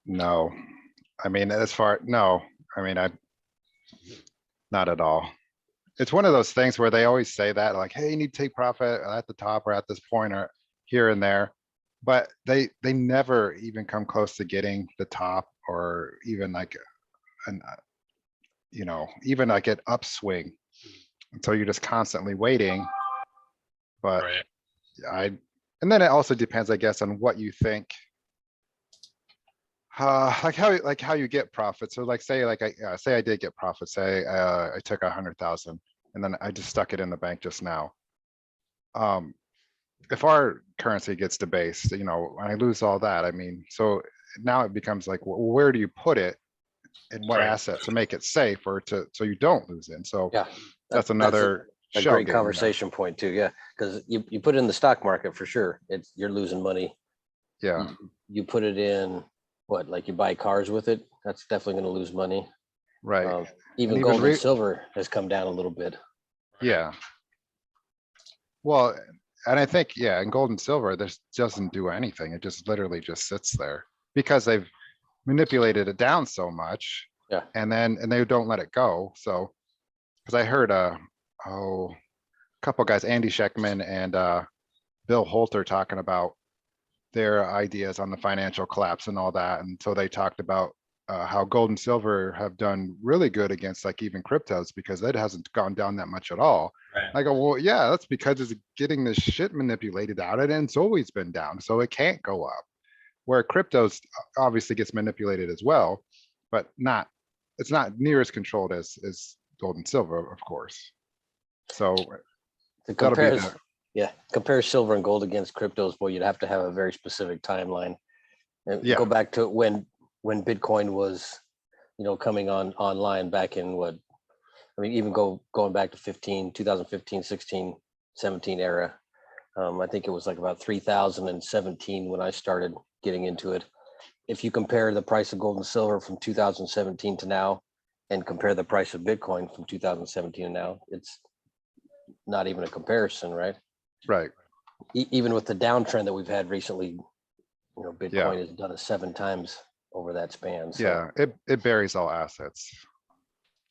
No, I mean, no, I mean, not at all. It's one of those things where they always say that like, hey, you need to take profit at the top or at this point or here and there. But they never even come close to getting the top or even like an, even like an upswing. So you're just constantly waiting. But Right. and then it also depends, I guess, on what you think. Like how you get profit. So like say like I did get profit. Say I took 100,000 and then I just stuck it in the bank just now. If our currency gets debased, and I lose all that. I mean, so now it becomes like, where do you put it in what Right. asset to make it safe or so you don't lose it? And so Yeah, that's another a shell great game there. conversation point too. Yeah, because you put it in the stock market for sure. You're losing money. Yeah, You put it in what, like you buy cars with it. That's definitely going to lose money. right. Even even gold and silver has come down a little bit. Yeah. Well, and I think, yeah, in gold and silver, this doesn't do anything. It just literally just sits there because they've manipulated it down so much. Yeah. And they don't let it go. So, because I heard a couple guys, Andy Scheckman and Bill Holter, talking about their ideas on the financial collapse and all that. And so they talked about how gold and silver have done really good against like even cryptos because it hasn't gone down that much at all. Right. I go, well, yeah, that's because it's getting this shit manipulated out of it, and it's always been down, so it can't go up. Where cryptos obviously gets manipulated as well, but it's not near as controlled as gold and silver, of course. So To that'll be compare silver and gold against cryptos, boy, you'd have to have a very specific timeline. And Yeah. go back to when Bitcoin was, coming online back in what, I mean, even going back to 2015, 16, 17 era. I think it was like about 3017 when I started getting into it. If you compare the price of gold and silver from 2017 to now and compare the price of Bitcoin from 2017 to now, it's not even a comparison, right? right. Even with the downtrend that we've had recently, Bitcoin Yeah. has done it 7 times over that span. So, Yeah, it buries all assets.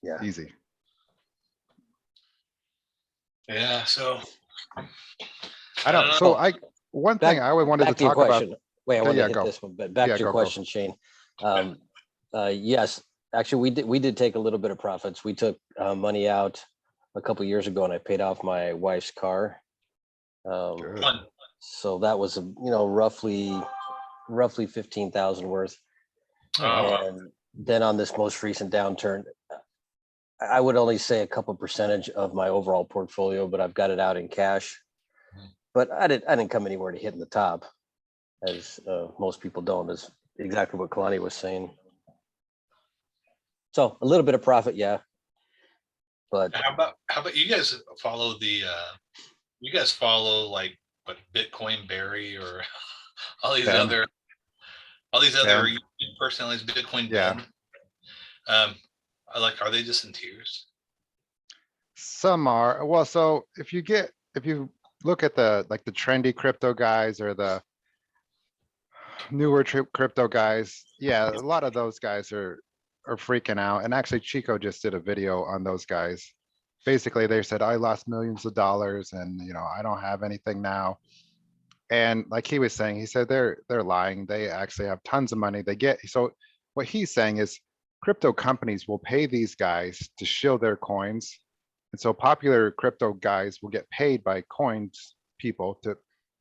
yeah. Easy. Yeah. So I don't. know. So one thing I would wanted to Back to your talk about. question. Wait, I Okay, want yeah, to hit go. this one, but back Yeah, to your go. question, Shane. Yes, actually, we did take a little bit of profits. We took money out a couple of years ago, and I paid off my wife's car. Good. Fun. So that was roughly 15,000 worth. Oh, wow. And then on this most recent downturn, I would only say a couple percentage of my overall portfolio, but I've got it out in cash. But I didn't come anywhere to hitting the top, as most people don't, is exactly what Kalani was saying. So a little bit of profit, yeah. But How about you guys follow you guys follow like what Bitcoin Berry or all these Ben. other Ben. YouTube personalities, Bitcoin Yeah. Ben. Are they just in tears? Some are. Well, so if you look at the trendy crypto guys or the newer crypto guys, yeah, a lot of those guys are freaking out. And actually Chico just did a video on those guys. Basically, they said, I lost millions of dollars and I don't have anything now. And like he was saying, he said they're lying. They actually have tons of money. So what he's saying is crypto companies will pay these guys to shill their coins. And so popular crypto guys will get paid by coins people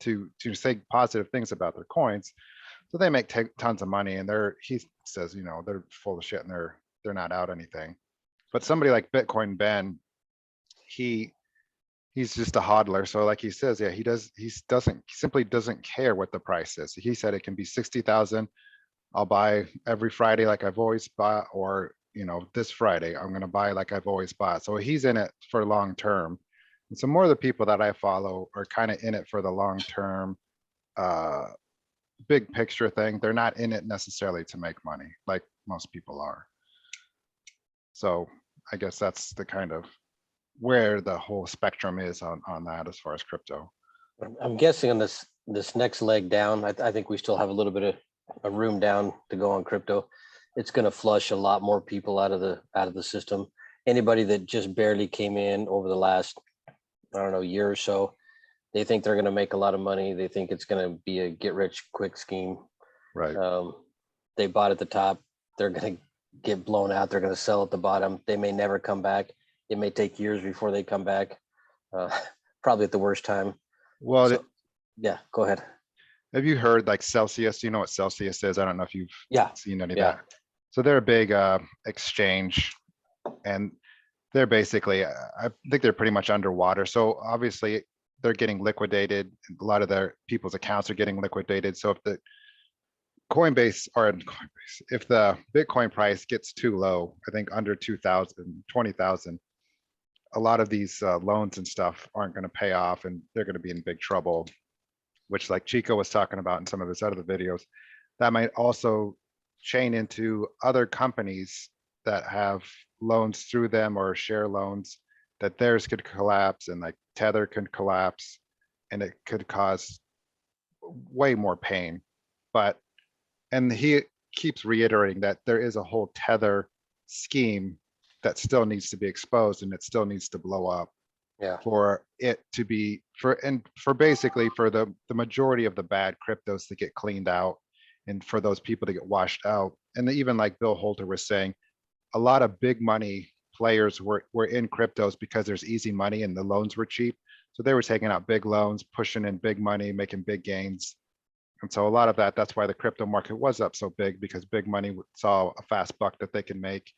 to say positive things about their coins. So they make tons of money, and he says, they're full of shit and they're not out anything. But somebody like Bitcoin Ben, he's just a hodler. So like he says, yeah, he simply doesn't care what the price is. He said it can be 60,000. I'll buy every Friday like I've always bought, or this Friday I'm going to buy like I've always bought. So he's in it for long term. And so more of the people that I follow are kind of in it for the long term, big picture thing. They're not in it necessarily to make money like most people are. So I guess that's the kind of where the whole spectrum is on that as far as crypto. I'm guessing on this next leg down, I think we still have a little bit a room down to go on crypto, it's going to flush a lot more people out of the system. Anybody that just barely came in over the last, I don't know, year or so, they think they're going to make a lot of money. They think it's going to be a get rich quick scheme. Right. They bought at the top. They're going to get blown out. They're going to sell at the bottom. They may never come back. It may take years before they come back. Probably at the worst time. Well, So, yeah, go ahead. have you heard like Celsius? You know what Celsius is? I don't know if you've Yeah. seen any of Yeah. that. So they're a big exchange, and they're basically, I think they're pretty much underwater. So obviously they're getting liquidated. A lot of their people's accounts are getting liquidated. So if the Coinbase or Coinbase, if the Bitcoin price gets too low, I think under 2,000, 20,000, a lot of these loans and stuff aren't going to pay off, and they're going to be in big trouble, which like Chico was talking about in some of his other videos, that might also chain into other companies that have loans through them or share loans, that theirs could collapse, and like Tether could collapse, and it could cause way more pain. But, and he keeps reiterating that there is a whole Tether scheme that still needs to be exposed, and it still needs to blow up Yeah. for it to be for basically for the majority of the bad cryptos to get cleaned out, and for those people to get washed out. And even like Bill Holter was saying, a lot of big money players were in cryptos because there's easy money and the loans were cheap. So they were taking out big loans, pushing in big money, making big gains. And so a lot of that's why the crypto market was up so big, because big money saw a fast buck that they can make,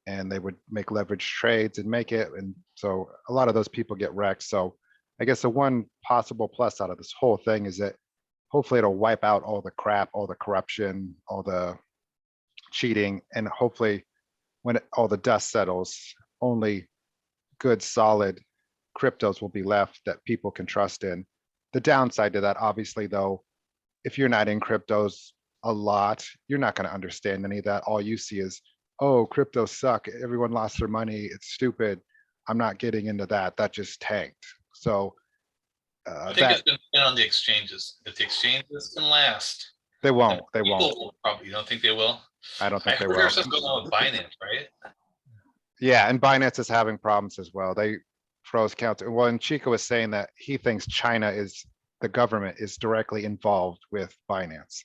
and they would make leverage trades and make it. And so a lot of those people get wrecked. So I guess the one possible plus out of this whole thing is that hopefully it'll wipe out all the crap, all the corruption, all the cheating, and hopefully when all the dust settles, only good, solid cryptos will be left that people can trust in. The downside to that, obviously, though, if you're not in cryptos a lot, you're not going to understand any of that. All you see is, oh, cryptos suck. Everyone lost their money. It's stupid. I'm not getting into that. That just tanked. So I think it's going to depend on the exchanges. If the exchanges can last, they won't. They people won't. will probably, you don't think they will? I don't I think they heard will. there's something going on with Binance, right? Yeah, and Binance is having problems as well. They froze accounts. Well, and Chico was saying that he thinks China is, the government is directly involved with Binance.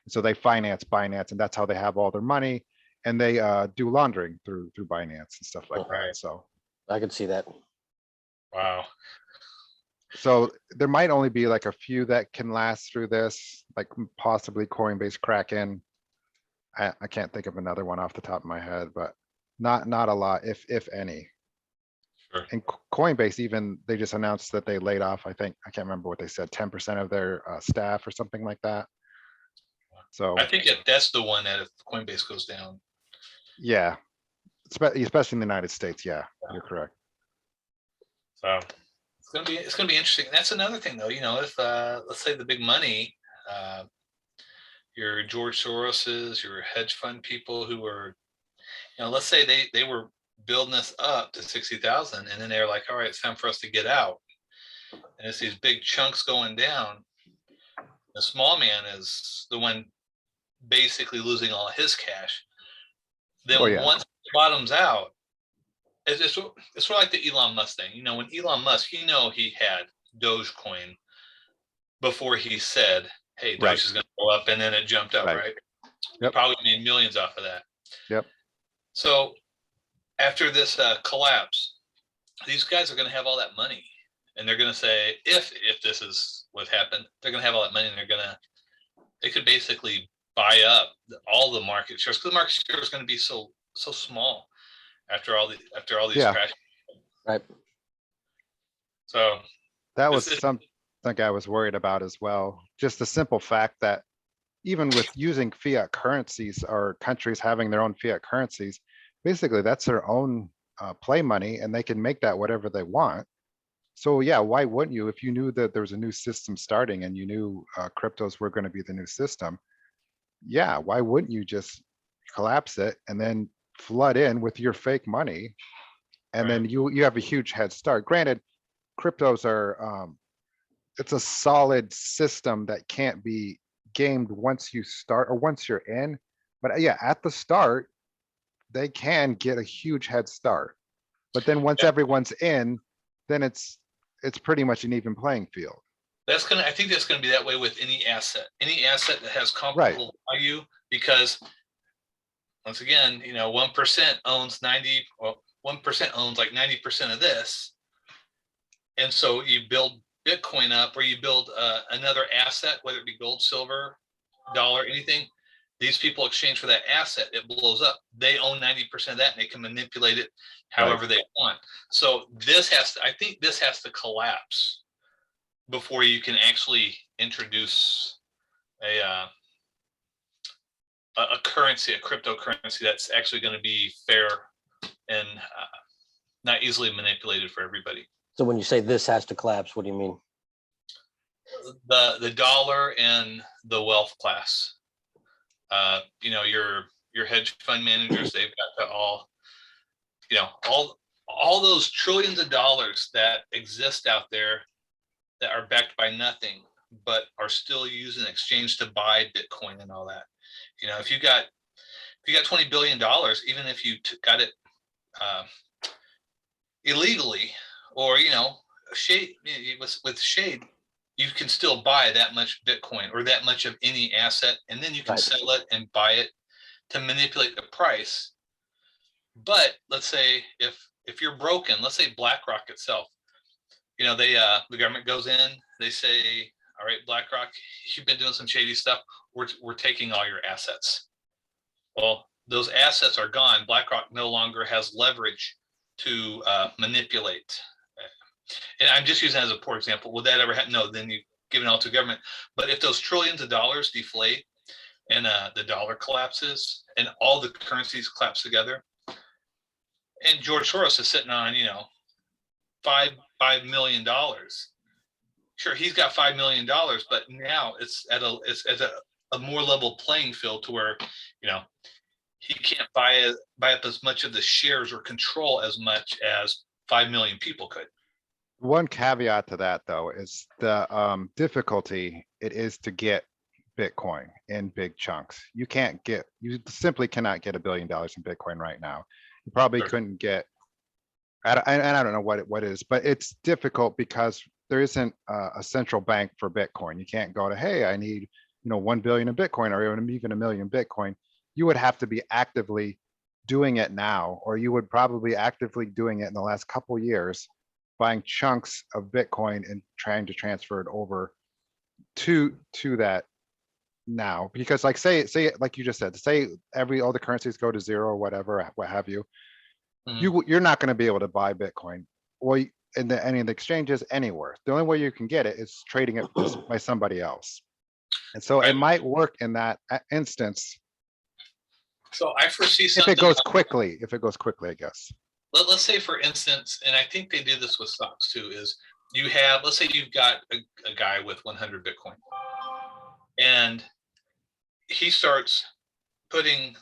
So they finance Binance, and that's how they have all their money. And they do laundering through Binance and stuff like Right. that. So I could see that. Wow. so there might only be like a few that can last through this, like possibly Coinbase, Kraken. I can't think of another one off the top of my head, but not a lot, if any. Sure. And Coinbase, even, they just announced that they laid off, I think, I can't remember what they said, 10% of their staff or something like that. So I think that's the one that if Coinbase goes down, yeah, especially in the United States. Yeah, you're correct. so it's gonna be interesting. That's another thing, though. You know, if let's say the big money, your George Soros's, your hedge fund people who are, you know, let's say they were building this up to 60,000, and then they're like, all right, it's time for us to get out, and it's these big chunks going down. The small man is the one basically losing all his cash. Then Oh, yeah. once it bottoms out, it's sort of like the Elon Musk thing. You know, when Elon Musk, you know, he had Dogecoin before he said, hey, Doge Right. is going to go up, and then it jumped up, right? He Yep. probably made millions off of that. Yep. So after this collapse, these guys are going to have all that money, and they're going to say, if this is what happened, they're going to have all that money, and they could basically buy up all the market shares, because the market share is going to be so small after all these Yeah. crashes. Right. So That was This is- something I was worried about as well. Just the simple fact that even with using fiat currencies, or countries having their own fiat currencies, basically that's their own play money, and they can make that whatever they want. So yeah, why wouldn't you, if you knew that there was a new system starting and you knew cryptos were going to be the new system? Yeah, why wouldn't you just collapse it and then flood in with your fake money, and then you have a huge head start. Granted, cryptos are it's a solid system that can't be gamed once you start or once you're in. But yeah, at the start, they can get a huge head start. But then once everyone's in, then it's pretty much an even playing field. I think that's gonna be that way with any asset that has comparable value, because once again, 1% owns 90, well, 1% owns like 90% of this. And so you build Bitcoin up, or you build another asset, whether it be gold, silver, dollar, anything. These people exchange for that asset, it blows up. They own 90% of that, and they can manipulate it however they want. So I think this has to collapse before you can actually introduce a currency, a cryptocurrency that's actually going to be fair and not easily manipulated for everybody. So when you say this has to collapse, what do you mean? The dollar and the wealth class. Your hedge fund managers, they've got to all those trillions of dollars that exist out there that are backed by nothing, but are still using exchange to buy Bitcoin and all that. If you got $20 billion, even if you got it illegally, or shade with shade, you can still buy that much Bitcoin or that much of any asset, and then you can sell it and buy it to manipulate the price. But let's say if you're broken, let's say BlackRock itself, the government goes in, they say, all right, BlackRock, you've been doing some shady stuff. We're taking all your assets. Well, those assets are gone. BlackRock no longer has leverage to manipulate. And I'm just using that as a poor example. Would that ever happen? No, then you give it all to government. But if those trillions of dollars deflate and the dollar collapses and all the currencies collapse together, and George Soros is sitting on, $5 million. Sure, he's got $5 million, but now it's at a more level playing field to where, he can't buy up as much of the shares or control as much as 5 million people could. One caveat to that, though, is the difficulty it is to get Bitcoin in big chunks. You simply cannot get $1 billion in Bitcoin right now. You probably couldn't get, and I don't know what it is, but it's difficult because there isn't a central bank for Bitcoin. You can't go to, hey, I need 1 billion in Bitcoin or even 1 million Bitcoin. You would have to be actively doing it now, or you would probably actively doing it in the last couple of years, buying chunks of Bitcoin and trying to transfer it over to that now. Because like say like you just said, say all the currencies go to zero or whatever, what have you, you're not going to be able to buy Bitcoin in any of the exchanges anywhere. The only way you can get it is trading it by somebody else. And so it might work in that instance. So I foresee something. If it goes quickly, I guess. Let's say, for instance, and I think they do this with stocks too, is let's say you've got a guy with 100 Bitcoin, and he starts putting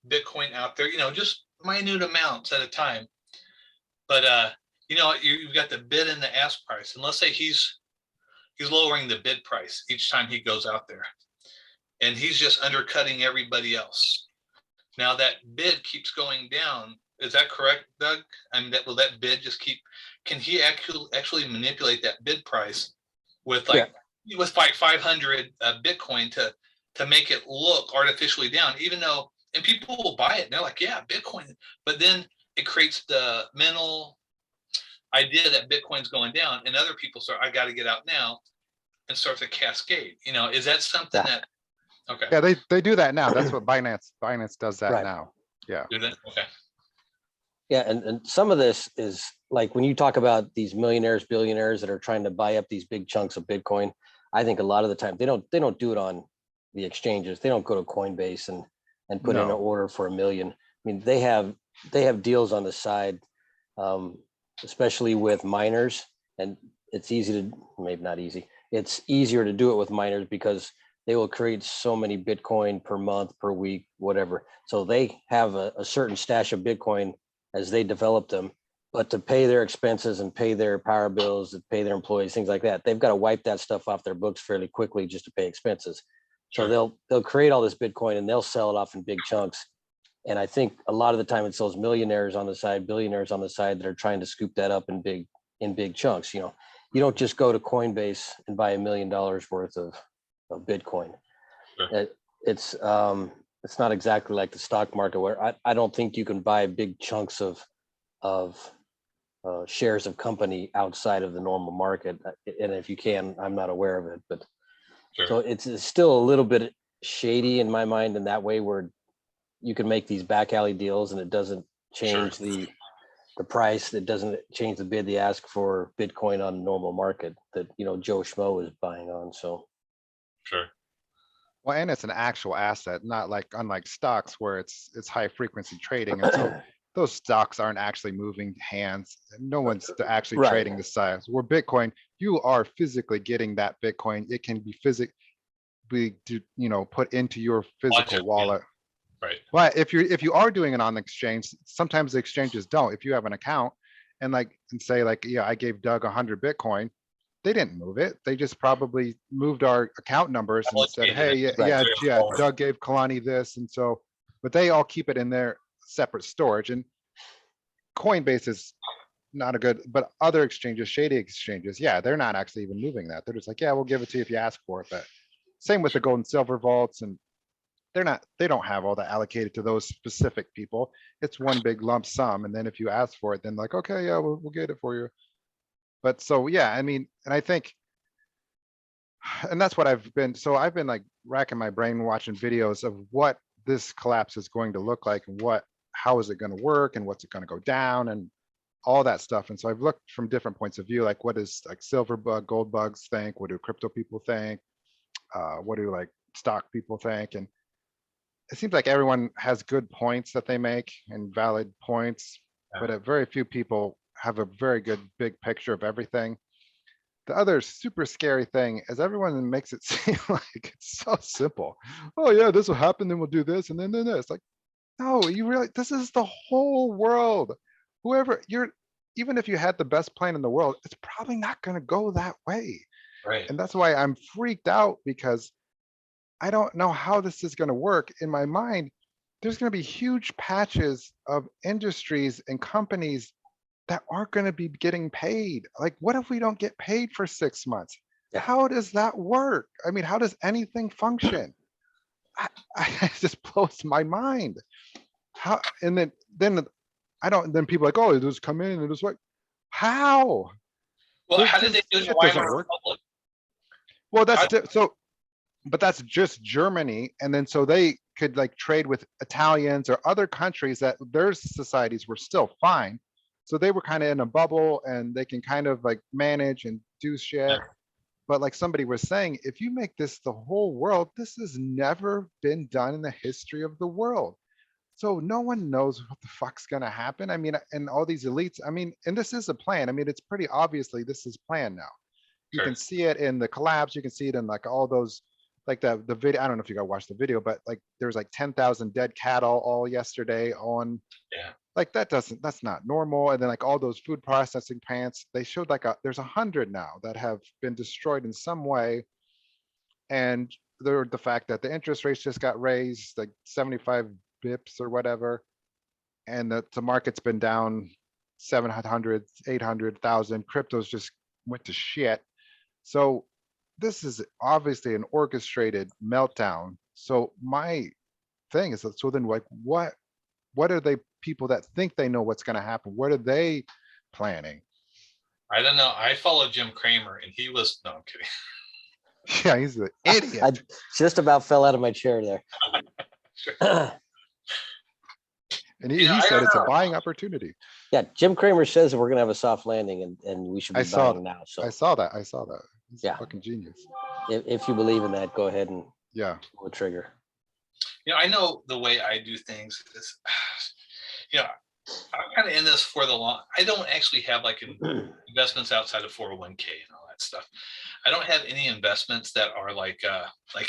Bitcoin out there, just minute amounts at a time. But you've got the bid and the ask price, and let's say he's lowering the bid price each time he goes out there, and he's just undercutting everybody else. Now that bid keeps going down. Is that correct, Doug? Will that bid just keep? Can he actually manipulate that bid price with with 500 Bitcoin to make it look artificially down, even though, and people will buy it and they're like, yeah, Bitcoin, but then it creates the mental idea that Bitcoin's going down, and other people start, I got to get out now, and start to cascade. Is that something that? Okay. Yeah, they do that now. That's what Binance does that now. Yeah. Do that? Okay. Yeah, and some of this is like when you talk about these millionaires, billionaires that are trying to buy up these big chunks of Bitcoin. I think a lot of the time they don't do it on the exchanges. They don't go to Coinbase and put in an order for 1 million. I mean, they have deals on the side, especially with miners, and it's maybe not easy. It's easier to do it with miners because they will create so many Bitcoin per month, per week, whatever. So they have a certain stash of Bitcoin as they develop them, But to pay their expenses and pay their power bills, and pay their employees, things like that, they've got to wipe that stuff off their books fairly quickly just to pay expenses. So Sure. they'll create all this Bitcoin and they'll sell it off in big chunks. And I think a lot of the time it's those millionaires on the side, billionaires on the side that are trying to scoop that up in big chunks. You don't just go to Coinbase and buy $1 million worth of Bitcoin. Sure. It's not exactly like the stock market where I don't think you can buy big chunks of shares of company outside of the normal market. And if you can, I'm not aware of it, but Sure. so it's still a little bit shady in my mind in that way, where you can make these back alley deals and it doesn't change the price. It doesn't change the bid, the ask for Bitcoin on normal market that, Joe Schmo is buying on. So Sure. Well, and it's an actual asset, not like unlike stocks where it's high frequency trading. And so those stocks aren't actually moving hands. No one's actually Right. trading the size. Where Bitcoin, you are physically getting that Bitcoin. It can be put into your physical yeah. wallet. Right. But if you are doing it on the exchange, sometimes the exchanges don't. If you have an account and say yeah, I gave Doug 100 Bitcoin, they didn't move it. They just probably moved our account numbers and said, Allocated hey, it. yeah, Right. Doug gave Kalani this. And so, but they all keep it in their separate storage. And Coinbase is not a good, but other exchanges, shady exchanges, yeah, they're not actually even moving that. They're just like, yeah, we'll give it to you if you ask for it. But same with the gold and silver vaults, and they don't have all that allocated to those specific people. It's one big lump sum. And then if you ask for it, then like, okay, yeah, we'll get it for you. But so, yeah, I mean, and I think, and that's what I've been like racking my brain watching videos of what this collapse is going to look like and how is it going to work and what's it going to go down and all that stuff. And so I've looked from different points of view, like what does like silver bug, gold bugs think? What do crypto people think? What do like stock people think? And it seems like everyone has good points that they make and valid points, but very few people have a very good big picture of everything. The other super scary thing is everyone makes it seem like it's so simple. Oh yeah, this will happen, then we'll do this, and then this. Like, no, this is the whole world. Even if you had the best plan in the world, it's probably not gonna go that way. Right. And that's why I'm freaked out, because I don't know how this is gonna work. In my mind, there's gonna be huge patches of industries and companies that aren't gonna be getting paid. Like, what if we don't get paid for 6 months? Yeah. How does that work? I mean, how does anything function? It just blows my mind. How, and then then people are like, oh, just come in and just like, how? Well, how did they do Shit the doesn't Weimar work. Republic? Well, but that's just Germany. And then so they could like trade with Italians or other countries that their societies were still fine. So they were kind of in a bubble and they can kind of like manage and do shit. Yeah. But like somebody was saying, if you make this the whole world, this has never been done in the history of the world. So no one knows what the fuck's gonna happen. I mean, and all these elites, I mean, and this is a plan. I mean, it's pretty obviously this is planned now. You Sure. can see it in the collapse. You can see it in like all those, like the video. I don't know if you guys watched the video, but like there's like 10,000 dead cattle all yesterday on. Yeah. Like that's not normal. And then like all those food processing plants, they showed like there's 100 now that have been destroyed in some way. And the fact that the interest rates just got raised like 75 bips or whatever, and that the market's been down 700, 800,000, cryptos just went to shit. So this is obviously an orchestrated meltdown. So my thing is, so then like, what are they people that think they know what's going to happen? What are they planning? I don't know. I follow Jim Cramer and he was, no, I'm kidding. Yeah, he's an idiot. I just about fell out of my chair there. Sure. And he said it's a buying opportunity. Yeah, Jim Cramer says that we're gonna have a soft landing and we should be buying now. So I saw that. He's Yeah. fucking genius. if you believe in that, go ahead and Yeah. pull the trigger. I know the way I do things is, I'm kind of in this for the long. I don't actually have like investments outside of 401k and all that stuff. I don't have any investments that are like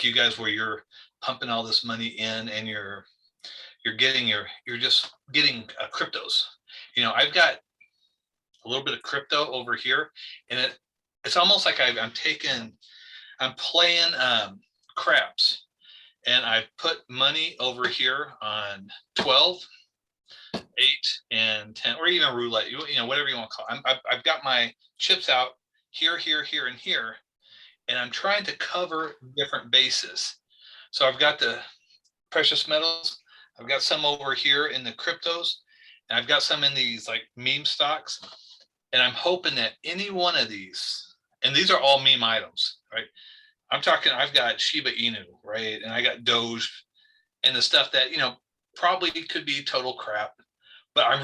you guys, where you're pumping all this money in and you're just getting cryptos. I've got a little bit of crypto over here, and it's almost like I'm playing craps, and I put money over here on 12, 8, and 10, or even roulette, you know, whatever you want to call it. I've got my chips out here, here, here, and here, and I'm trying to cover different bases. So I've got the precious metals, I've got some over here in the cryptos, and I've got some in these like meme stocks. And I'm hoping that any one of these, and these are all meme items, right? I'm talking, I've got Shiba Inu, right? And I got Doge and the stuff that, you know, probably could be total crap. But I'm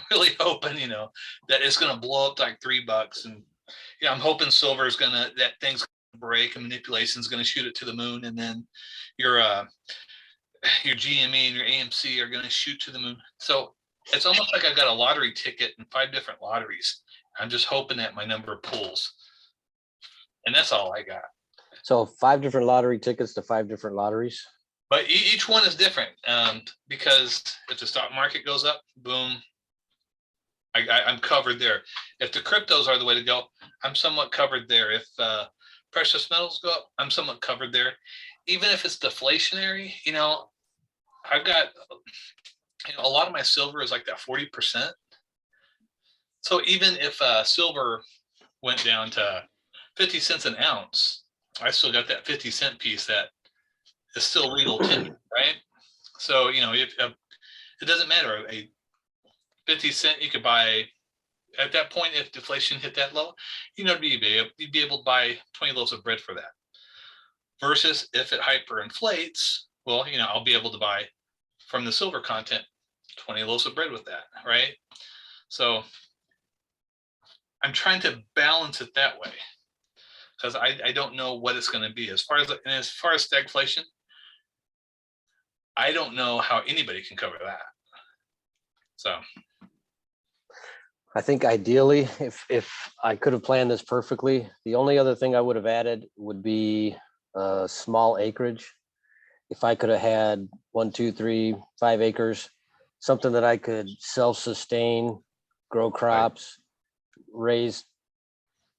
really hoping, you know, that it's going to blow up to like $3. And, you know, I'm hoping silver is that thing's going to break and manipulation is going to shoot it to the moon. And then your GME and your AMC are going to shoot to the moon. So it's almost like I've got a lottery ticket in 5 different lotteries. I'm just hoping that my number pulls. And that's all I got. So 5 different lottery tickets to 5 different lotteries. But each one is different, because if the stock market goes up, boom, I'm covered there. If the cryptos are the way to go, I'm somewhat covered there. If precious metals go up, I'm somewhat covered there. Even if it's deflationary, you know, I've got, you know, a lot of my silver is like that 40%. So even if silver went down to 50 cents an ounce, I still got that 50-cent piece that is still legal tender, right? So, you know, if it doesn't matter, a 50-cent you could buy at that point. If deflation hit that low, you know, you'd be able to buy 20 loaves of bread for that. Versus if it hyperinflates, well, you know, I'll be able to buy from the silver content 20 loaves of bread with that, right? So I'm trying to balance it that way, because I don't know what it's going to be as far as stagflation. I don't know how anybody can cover that. So I think ideally, if I could have planned this perfectly, the only other thing I would have added would be small acreage. If I could have had 1, 2, 3, 5 acres, something that I could self-sustain, grow crops, raise,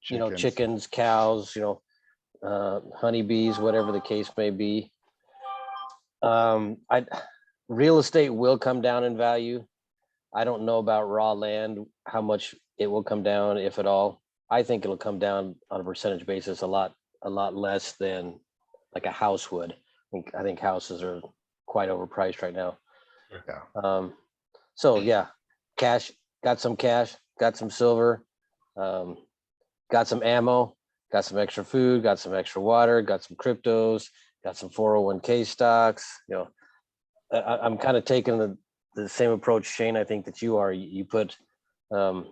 you know, chickens, cows, you know, honeybees, whatever the case may be. Real estate will come down in value. I don't know about raw land, how much it will come down, if at all. I think it'll come down on a percentage basis a lot less than like a house would. I think houses are quite overpriced right now. Yeah. So yeah, cash, got some silver, got some ammo, got some extra food, got some extra water, got some cryptos, got some 401k stocks. You know, I'm kind of taking the same approach, Shane, I think that you are. You put a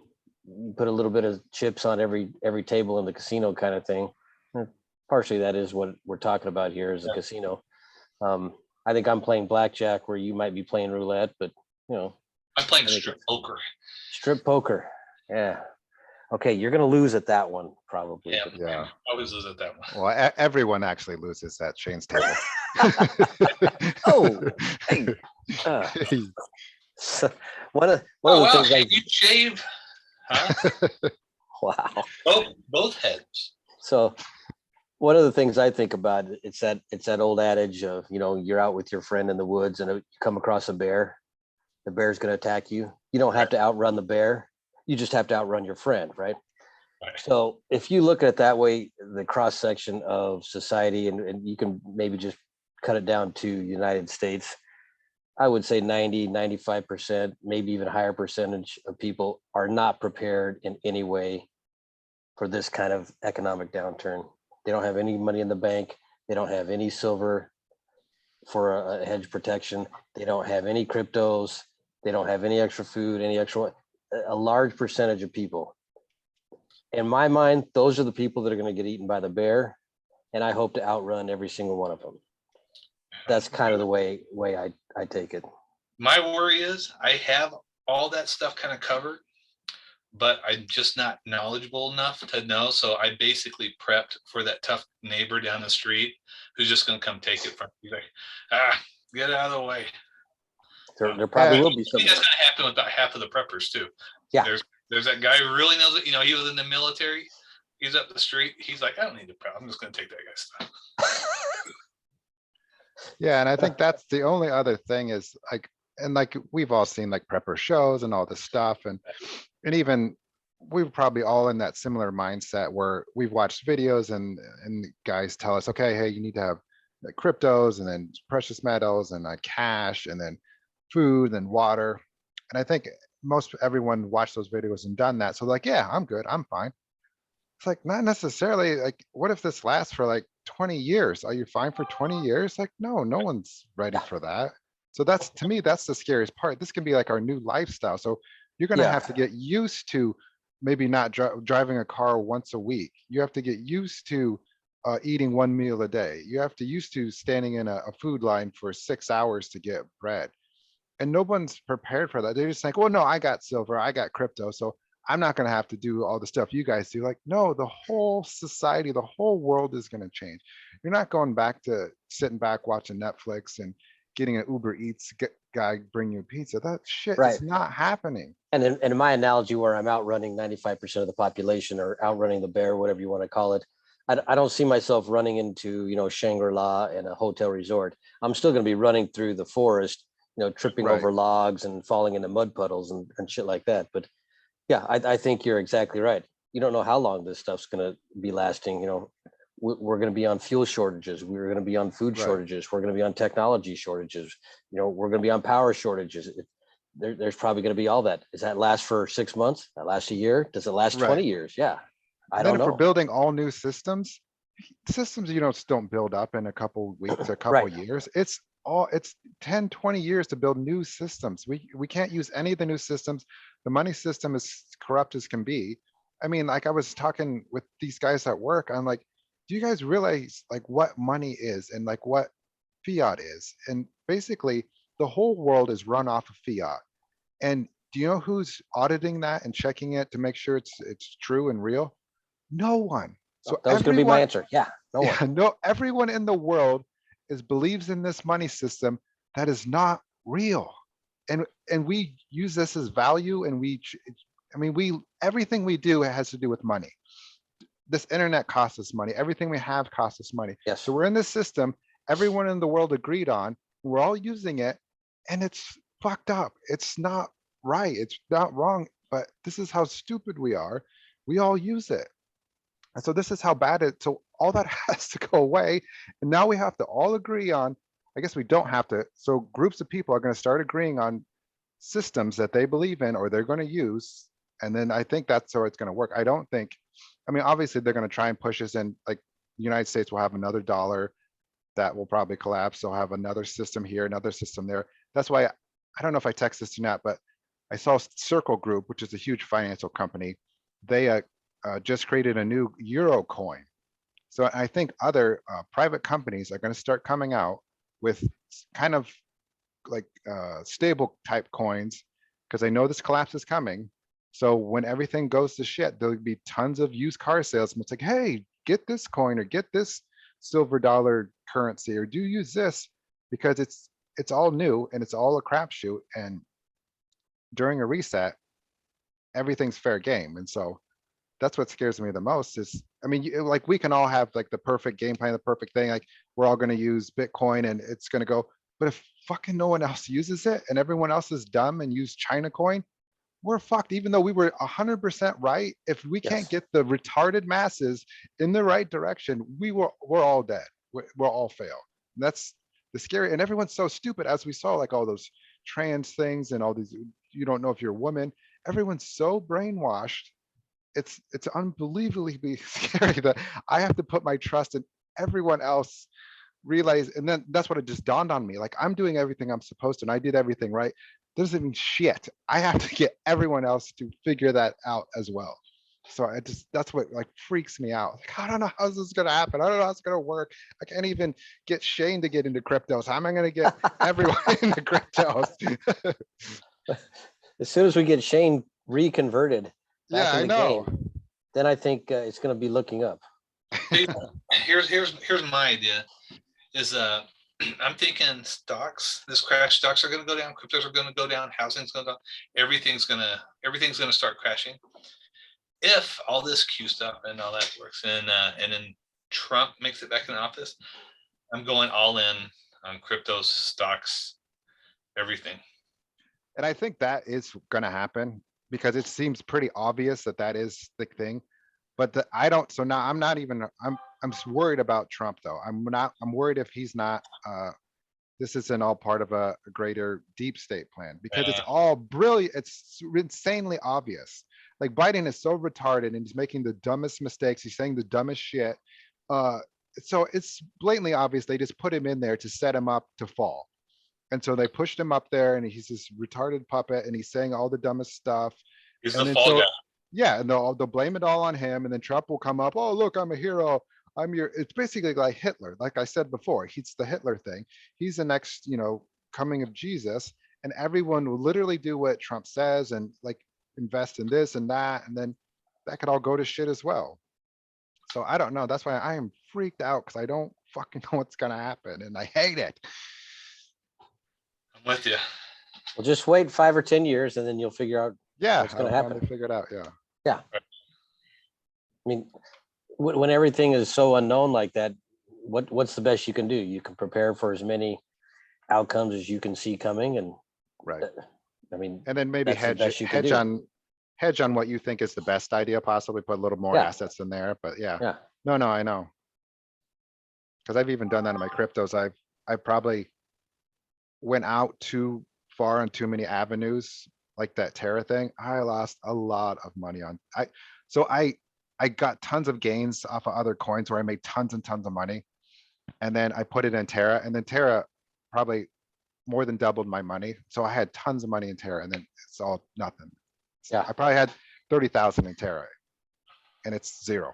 little bit of chips on every table in the casino kind of thing. Partially that is what we're talking about here is a casino. I think I'm playing blackjack where you might be playing roulette, but you know. I'm playing strip poker. Strip poker. Yeah. Okay, you're gonna lose at that one, probably. Yeah. I always lose at that one. Well, everyone actually loses at Shane's table. Oh, hey. So one of the things hey, you shave, huh? Wow. Both heads. So one of the things I think about, it's that old adage of, you know, you're out with your friend in the woods and you come across a bear, the bear's going to attack you. You don't have to outrun the bear. You just have to outrun your friend, right? So if you look at it that way, the cross section of society, and you can maybe just cut it down to United States, I would say 90, 95%, maybe even higher percentage of people are not prepared in any way for this kind of economic downturn. They don't have any money in the bank. They don't have any silver for a hedge protection. They don't have any cryptos. They don't have any extra food, a large percentage of people. In my mind, those are the people that are going to get eaten by the bear. And I hope to outrun every single one of them. That's kind of the way I take it. My worry is I have all that stuff kind of covered, but I'm just not knowledgeable enough to know. So I basically prepped for that tough neighbor down the street who's just going to come take it from me. Like, get out of the way. There probably will be I think that's going to happen with about half of the preppers too. Yeah. There's There's that guy who really knows it. You know, he was in the military. He's up the street. He's like, I don't need to pay. I'm just going to take that guy's stuff. Yeah, and I think that's the only other thing is like, and like we've all seen like prepper shows and all this stuff, and even we're probably all in that similar mindset where we've watched videos and guys tell us, okay, hey, you need to have like cryptos and then precious metals and cash and then food and water. And I think most everyone watched those videos and done that. So like, yeah, I'm good, I'm fine. It's like not necessarily like, what if this lasts for like 20 years? Are you fine for 20 years? Like, no, no one's ready for that. So that's, to me, that's the scariest part. This can be like our new lifestyle. So you're gonna Yeah. have to get used to maybe not driving a car once a week. You have to get used to eating one meal a day. You have to used to standing in a food line for 6 hours to get bread. And no one's prepared for that. They're just like, well, no, I got silver, I got crypto, so I'm not gonna have to do all the stuff you guys do. Like, no, the whole society, the whole world is gonna change. You're not going back to sitting back watching Netflix and getting an Uber Eats guy bring you pizza. That shit Right. is not happening. And in my analogy, where I'm outrunning 95% of the population or outrunning the bear, whatever you want to call it, I don't see myself running into, Shangri-La and a hotel resort. I'm still going to be running through the forest, tripping Right. over logs and falling into mud puddles and shit like that. But yeah, I think you're exactly right. You don't know how long this stuff's going to be lasting. We're going to be on fuel shortages. We're going to be on food Right. shortages. We're going to be on technology shortages. We're going to be on power shortages. There's probably going to be all that. Does that last for 6 months? That lasts a year? Does it last Right. 20 years? Yeah. I And then don't if we're know. building all new systems you don't build up in a couple weeks, a couple Right. years. It's 10, 20 years to build new systems. We can't use any of the new systems. The money system is corrupt as can be. I mean, like I was talking with these guys at work, I'm like, do you guys realize like what money is and like what fiat is? And basically the whole world is run off of fiat. And do you know who's auditing that and checking it to make sure it's true and real? No one. So That was going to be my everyone, answer. Yeah. No one. yeah, no, everyone in the world believes in this money system that is not real. And we use this as value and everything we do has to do with money. This internet costs us money. Everything we have costs us money. Yes. So we're in this system everyone in the world agreed on. We're all using it and it's fucked up. It's not right. It's not wrong, but this is how stupid we are. We all use it. And so this is how bad it, so all that has to go away. And now we have to all agree on, I guess we don't have to. So groups of people are going to start agreeing on systems that they believe in or they're going to use. And then I think that's how it's going to work. I don't think, I mean, obviously they're going to try and push us in, like the United States will have another dollar that will probably collapse. They'll have another system here, another system there. That's why I don't know if I text this or not, but I saw Circle Group, which is a huge financial company. They just created a new Euro coin. So I think other private companies are going to start coming out with kind of like stable type coins because they know this collapse is coming. So when everything goes to shit, there'll be tons of used car salesmen. It's like, hey, get this coin or get this silver dollar currency or do use this because it's all new and it's all a crapshoot. And during a reset, everything's fair game. And so that's what scares me the most is, I mean, like we can all have like the perfect game plan, the perfect thing, like we're all going to use Bitcoin and it's going to go, but if fucking no one else uses it and everyone else is dumb and use China coin, we're fucked. Even though we were 100% right, if we can't Yes. get the retarded masses in the right direction, we're all dead. We'll all fail. And that's the scary, and everyone's so stupid as we saw, like all those trans things and all these, you don't know if you're a woman, everyone's so brainwashed. It's unbelievably scary that I have to put my trust in everyone else realize. And then that's what it just dawned on me. Like I'm doing everything I'm supposed to, and I did everything right. Doesn't mean shit. I have to get everyone else to figure that out as well. So that's what like freaks me out. Like, I don't know how this is going to happen. I don't know how it's going to work. I can't even get Shane to get into cryptos. How am I going to get everyone into cryptos? As soon as we get Shane reconverted Yeah, back I in the know. game, then I think it's going to be looking up. Here's my idea is I'm thinking stocks, this crash, stocks are gonna go down, cryptos are gonna go down, housing's gonna go, everything's gonna start crashing. If all this Q stuff and all that works and then Trump makes it back in the office, I'm going all in on cryptos, stocks, everything. And I think that is gonna happen because it seems pretty obvious that that is the thing. But I don't, so now I'm not even, I'm just worried about Trump though. I'm worried if he's not, this isn't all part of a greater deep state plan because it's Yeah. all brilliant. It's insanely obvious. Like Biden is so retarded and he's making the dumbest mistakes. He's saying the dumbest shit. Uh, so it's blatantly obvious. They just put him in there to set him up to fall. And so they pushed him up there and he's this retarded puppet and he's saying all the dumbest stuff. He's And the then fall so, guy. yeah, and they'll blame it all on him. And then Trump will come up, oh, look, I'm a hero. I'm your, it's basically like Hitler. Like I said before, he's the Hitler thing. He's the next, coming of Jesus. And everyone will literally do what Trump says and like invest in this and that. And then that could all go to shit as well. So I don't know. That's why I am freaked out because I don't fucking know what's gonna happen and I hate it. I'm with you. Well, just wait 5 or 10 years and then you'll figure out. Yeah, What's gonna I'll finally happen? figure it out. Yeah. I mean, when everything is so unknown like that, what's the best you can do? You can prepare for as many outcomes as you can see coming, and Right. I mean, And then maybe that's the best you can hedge do. hedge on what you think is the best idea, possibly put a little more Yeah. assets in there, but yeah. Yeah, No, I know. Cause I've even done that in my cryptos. I probably went out too far on too many avenues, like that Terra thing. I lost a lot of money on, so I got tons of gains off of other coins where I made tons and tons of money. And then I put it in Terra and then Terra probably more than doubled my money. So I had tons of money in Terra and then it's all nothing. Yeah. I probably had 30,000 in Terra and it's zero.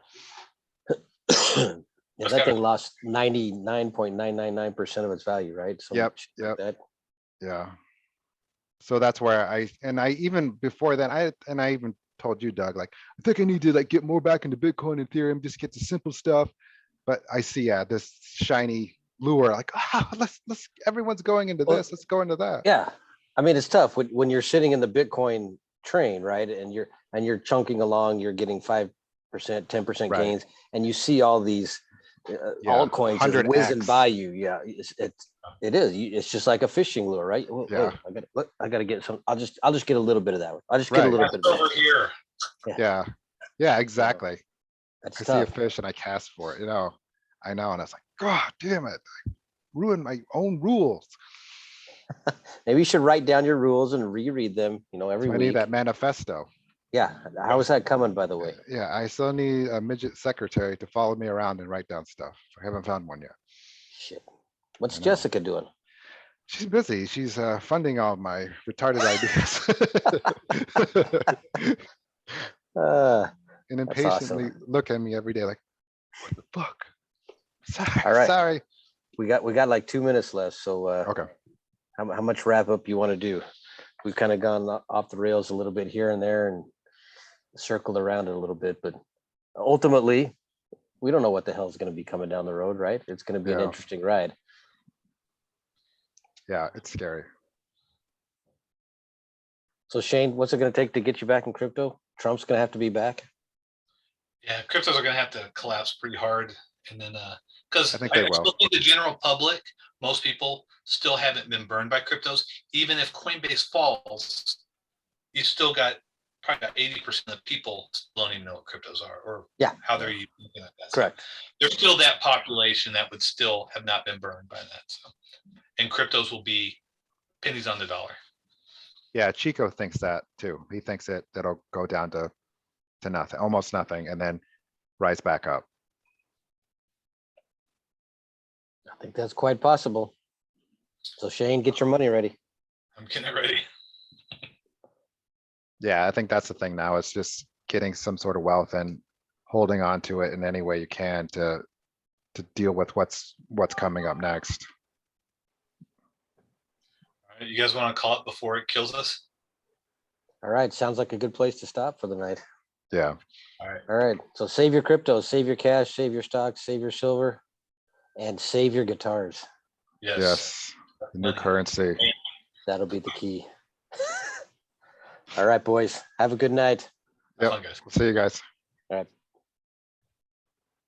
yeah, That's that gotta- thing lost 99.999% of its value, right? So Yep, shit like yep. that. Yeah. So that's where I even before then, I even told you, Doug, like, I think I need to like get more back into Bitcoin and Ethereum, just get the simple stuff. But I see, yeah, this shiny lure, like, let's, everyone's going into Well, this, let's go into that. Yeah, I mean, it's tough when you're sitting in the Bitcoin train, right? And you're chunking along, you're getting 5%, 10% Right. gains, and you see all these Yeah, altcoins just 100x. whizzing by you. Yeah, it is. It's just like a fishing lure, right? Oh, Yeah. I gotta get some. I'll just get a little bit of that one. I'll just get a Right. little That's bit of that. over here. Yeah. Yeah, exactly. That's I see a tough. fish and I cast for it, I know. And I was like, God damn it. I ruined my own rules. Maybe you should write down your rules and reread them. Every So I need week. that manifesto. Yeah. How is that coming, by the way? Yeah, I still need a midget secretary to follow me around and write down stuff. I haven't found one yet. Shit. What's I know. Jessica doing? She's busy. She's funding all my retarded ideas. And That's awesome. impatiently look at me every day like, what the fuck? All right. Sorry. We got like 2 minutes left. So Okay. how much wrap up you want to do? We've kind of gone off the rails a little bit here and there and circled around it a little bit, but ultimately, we don't know what the hell is going to be coming down the road, right? It's going to be an Yeah. interesting ride. Yeah, it's scary. So Shane, what's it going to take to get you back in crypto? Trump's going to have to be back. Yeah, cryptos are gonna have to collapse pretty hard, and then because I I, think they I still will. think the general public, most people still haven't been burned by cryptos. Even if Coinbase falls, you still got probably about 80% of people still don't even know what cryptos are or Yeah. how they're even looking at that. Correct. So there's still that population that would still have not been burned by that. So, and cryptos will be pennies on the dollar. Yeah, Chico thinks that too. He thinks that'll go down to nothing, almost nothing, and then rise back up. I think that's quite possible. So Shane, get your money ready. I'm getting it ready. Yeah, I think that's the thing now. It's just getting some sort of wealth and holding on to it in any way you can to deal with what's coming up next. All right, you guys want to call it before it kills us? All right. Sounds like a good place to stop for the night. Yeah. All right. All right. So save your crypto, save your cash, save your stocks, save your silver, and save your guitars. Yes. Yes, the new Money. currency. That'll be the key. All right, boys. Have a good night. Have Yep. fun, guys. See you guys.